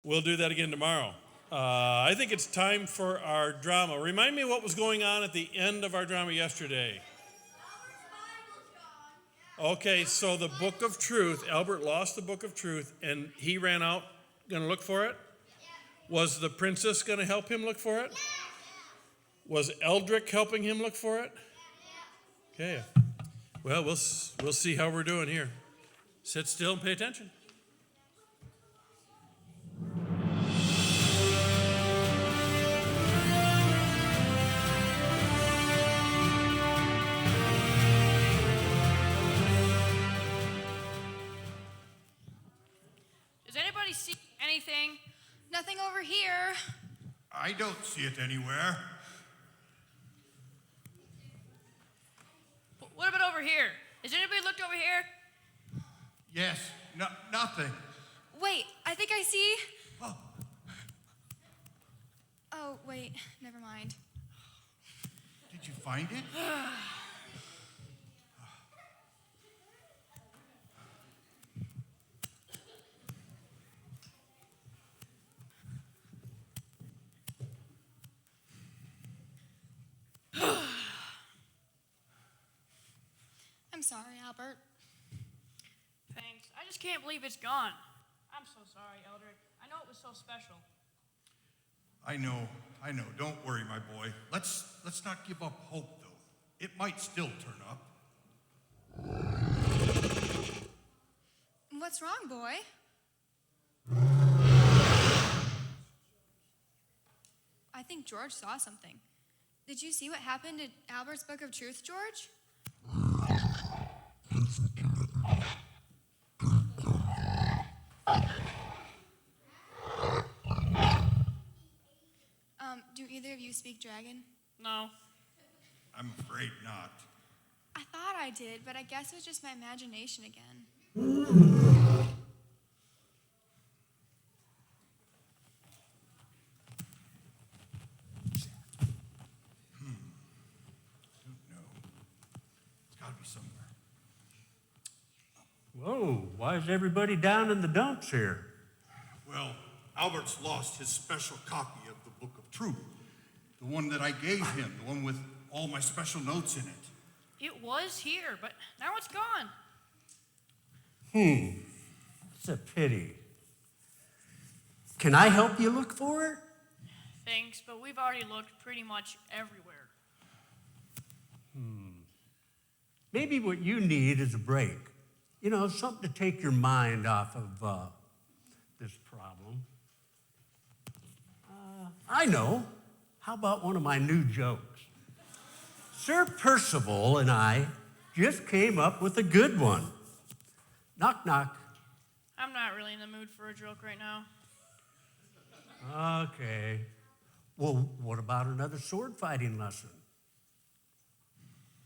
We'll do that again tomorrow. I think it's time for our drama. Remind me what was going on at the end of our drama yesterday. Okay, so the book of truth, Albert lost the book of truth, and he ran out going to look for it? Was the princess going to help him look for it? Was Eldrick helping him look for it? Okay. Well, we'll see how we're doing here. Sit still and pay attention. Does anybody see anything? Nothing over here. I don't see it anywhere. What about over here? Has anybody looked over here? Yes, nothing. Wait, I think I see. Oh, Oh, wait, never mind. did you find it? I'm sorry, Albert. Thanks. I just can't believe it's gone. I'm so sorry, Eldrick. I know it was so special. I know. Don't worry, my boy. Let's not give up hope, though. It might still turn up. What's wrong, boy? I think George saw something. Did you see what happened at Albert's Book of Truth, George? Do either of you speak dragon? No. I'm afraid not. I thought I did, but I guess it was just my imagination again. Don't know. It's got to be somewhere. Whoa, why is everybody down in the dumps here? Well, Albert's lost his special copy of the Book of Truth. The one that I gave him, the one with all my special notes in it. It was here, but now it's gone. It's a pity. Can I help you look for it? Thanks, but we've already looked pretty much everywhere. Maybe what you need is a break. You know, something to take your mind off of this problem. I know. How about one of my new jokes? Sir Percival and I just came up with a good one. Knock, knock. I'm not really in the mood for a joke right now. Okay. Well, what about another sword fighting lesson?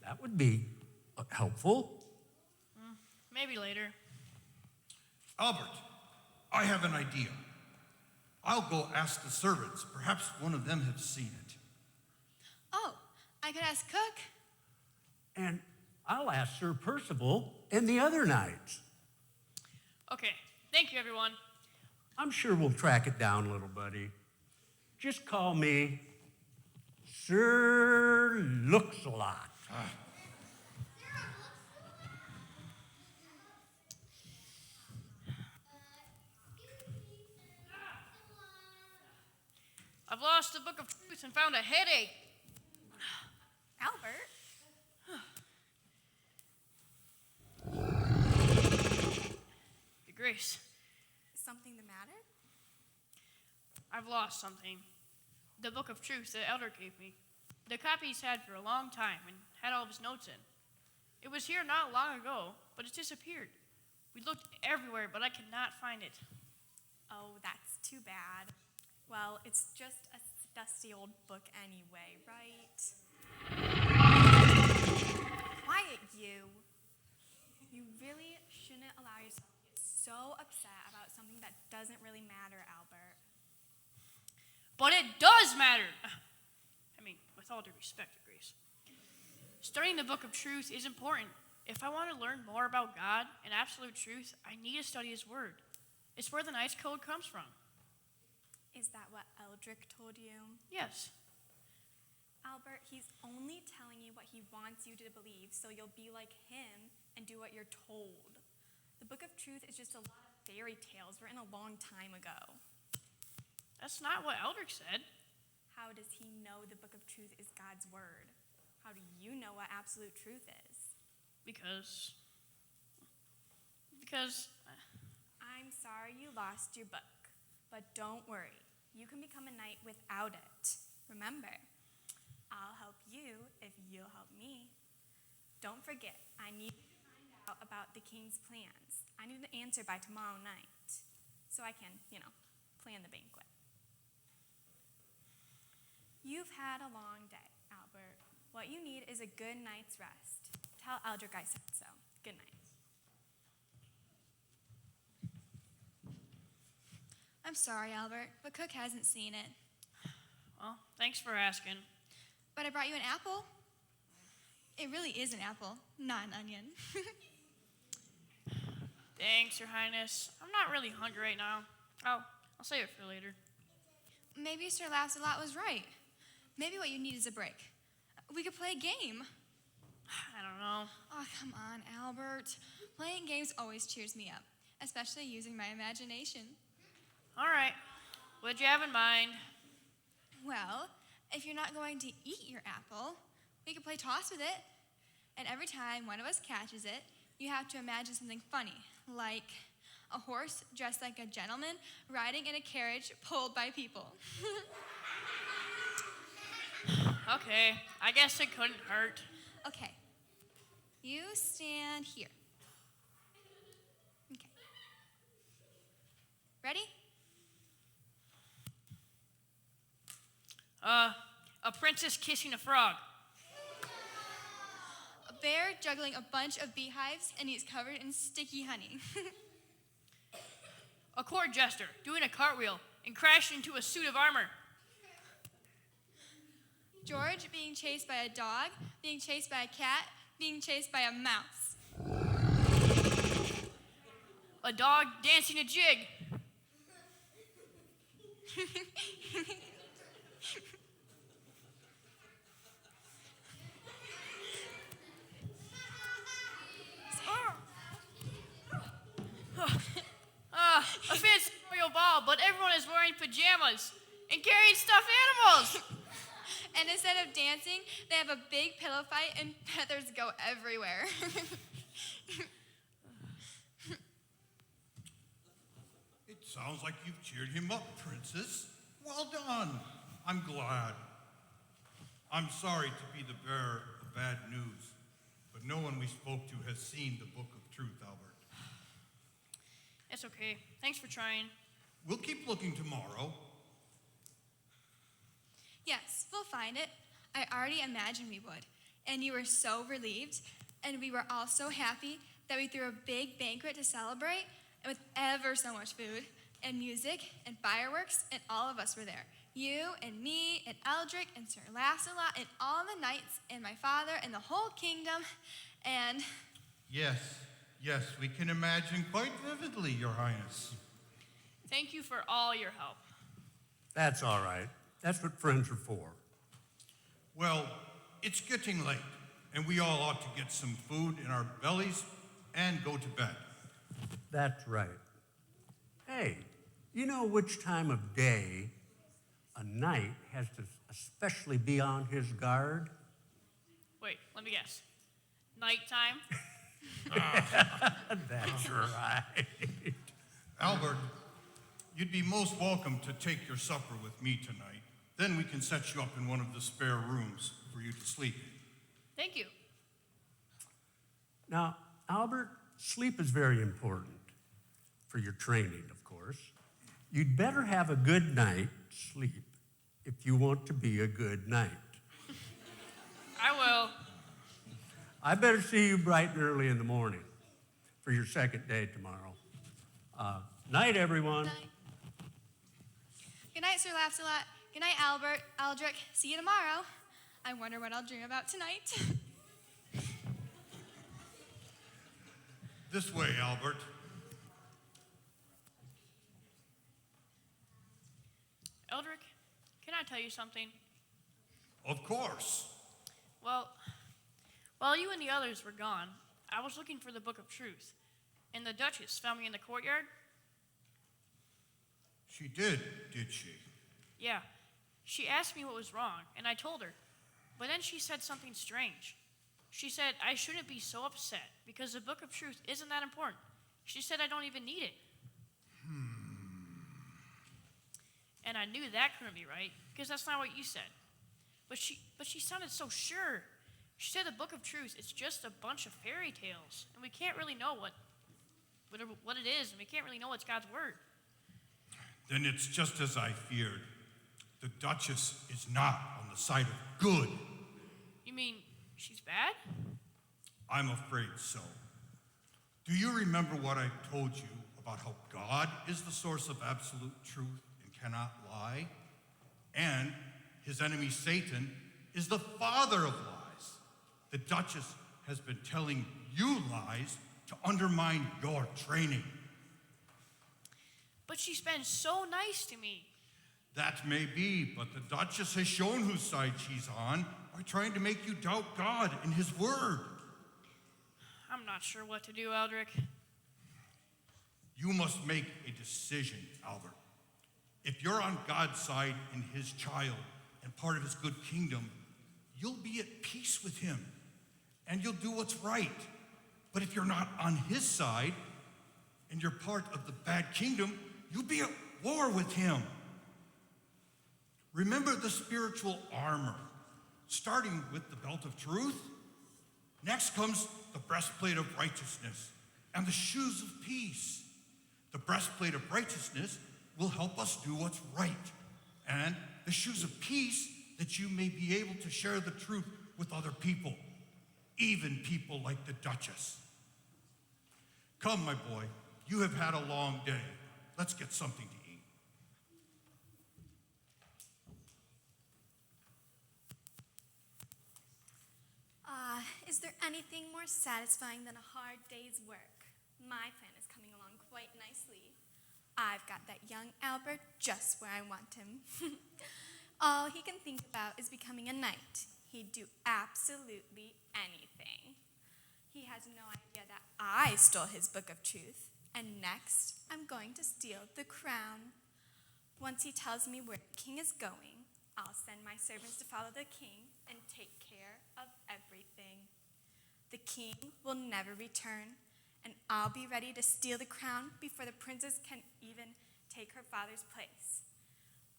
That would be helpful. Maybe later. Albert, I have an idea. I'll go ask the servants. Perhaps one of them has seen it. Oh, I could ask Cook. And I'll ask Sir Percival and the other knights. Okay, thank you, everyone. I'm sure we'll track it down, little buddy. Just call me Sir Looks-a-Lot. I've lost the Book of Truth and found a headache. Albert? Your Grace, Is something the matter? I've lost something. The Book of Truth that Elder gave me. The copy he's had for a long time and had all of his notes in. It was here not long ago, but it disappeared. We looked everywhere, but I could not find it. Oh, that's too bad. Well, it's just a dusty old book anyway, right? Quiet, you. You really shouldn't allow yourself to get so upset about something that doesn't really matter, Albert. But it does matter. I mean, with all due respect, Grace. Studying the Book of Truth is important. If I want to learn more about God and absolute truth, I need to study His Word. It's where the Knight's Code comes from. Is that what Eldrick told you? Yes. Albert, he's only telling you what he wants you to believe, so you'll be like him and do what you're told. The Book of Truth is just a lot of fairy tales written a long time ago. That's not what Eldrick said. How does he know the Book of Truth is God's word? How do you know what absolute truth is? Because I'm sorry you lost your book, but don't worry. You can become a knight without it. Remember, I'll help you if you'll help me. Don't forget, I need you to find out about the king's plans. I need an answer by tomorrow night so I can, plan the banquet. You've had a long day, Albert. What you need is a good night's rest. Tell Eldrick I said so. Good night. I'm sorry, Albert, but Cook hasn't seen it. well, thanks for asking. But I brought you an apple. It really is an apple, not an onion. Thanks, Your Highness. I'm not really hungry right now. Oh, I'll save it for later. Maybe Sir Lancelot was right. Maybe what you need is a break. We could play a game. I don't know. Oh, come on, Albert. Playing games always cheers me up, especially using my imagination. All right. What'd you have in mind? Well, if you're not going to eat your apple, we could play toss with it. And every time one of us catches it, you have to imagine something funny, like a horse dressed like a gentleman riding in a carriage pulled by people. Okay, I guess it couldn't hurt. Okay. You stand here. Okay. Ready? A princess kissing a frog. A bear juggling a bunch of beehives, and he's covered in sticky honey. A court jester doing a cartwheel and crashing into a suit of armor. George being chased by a dog, being chased by a cat, being chased by a mouse. A dog dancing a jig. A fancy royal ball, but everyone is wearing pajamas and carrying stuffed animals. And instead of dancing, they have a big pillow fight and feathers go everywhere. It sounds like you've cheered him up, Princess. Well done. I'm glad. I'm sorry to be the bearer of bad news, but no one we spoke to has seen the Book of Truth, Albert. It's okay. Thanks for trying. We'll keep looking tomorrow. Yes, we'll find it. I already imagined we would. And you were so relieved. And we were all so happy that we threw a big banquet to celebrate, and with ever so much food and music and fireworks, and all of us were there. You and me and Eldrick and Sir Lancelot and all the knights and my father and the whole kingdom. And Yes, we can imagine quite vividly, Your Highness. Thank you for all your help. That's all right. That's what friends are for. Well, it's getting late, and we all ought to get some food in our bellies and go to bed. That's right. Hey, you know which time of day a knight has to especially be on his guard? Wait, let me guess. Nighttime? That's right. Albert, you'd be most welcome to take your supper with me tonight. Then we can set you up in one of the spare rooms for you to sleep in. Thank you. Now, Albert, sleep is very important for your training, of course. You'd better have a good night's sleep if you want to be a good knight. I will. I better see you bright and early in the morning for your second day tomorrow. Night, everyone. night. Good night, Sir Lancelot. Good night, Albert, Eldrick. See you tomorrow. I wonder what I'll dream about tonight. This way, Albert. Eldrick, can I tell you something? Of course. Well, while you and the others were gone, I was looking for the Book of Truth, and the Duchess found me in the courtyard. She did she? Yeah, she asked me what was wrong, and I told her. But then she said something strange. She said I shouldn't be so upset because the Book of Truth isn't that important. She said I don't even need it. And I knew that couldn't be right because that's not what you said. But she sounded so sure. She said the Book of Truth is just a bunch of fairy tales, and we can't really know what it is, and we can't really know what's God's word. Then it's just as I feared. The Duchess is not on the side of good. You mean she's bad? I'm afraid so. Do you remember what I told you about how God is the source of absolute truth and cannot lie? And his enemy Satan is the father of lies. The Duchess has been telling you lies to undermine your training. But she's been so nice to me. That may be, but the Duchess has shown whose side she's on by trying to make you doubt God and his word. I'm not sure what to do, Eldrick. You must make a decision, Albert. If you're on God's side and his child and part of his good kingdom, you'll be at peace with him and you'll do what's right. But if you're not on his side and you're part of the bad kingdom, you'll be at war with him. Remember the spiritual armor, starting with the belt of truth. Next comes the breastplate of righteousness and the shoes of peace. The breastplate of righteousness will help us do what's right, and the shoes of peace that you may be able to share the truth with other people, even people like the Duchess. Come, my boy, you have had a long day. Let's get something to eat. Is there anything more satisfying than a hard day's work? My plan is coming along quite nicely. I've got that young Albert just where I want him. All he can think about is becoming a knight. He'd do absolutely anything. He has no idea that I stole his book of truth, and next I'm going to steal the crown. Once he tells me where the king is going, I'll send my servants to follow the king and take care of everything. The king will never return, and I'll be ready to steal the crown before the princess can even take her father's place.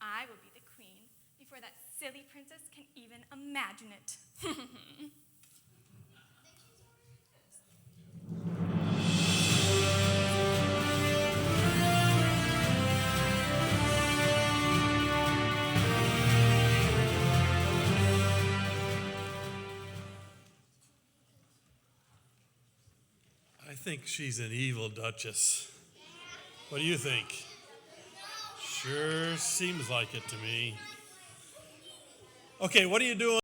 I will be the queen before that silly princess can even imagine it. I think she's an evil Duchess. What do you think? Sure seems like it to me. Okay, what are you doing?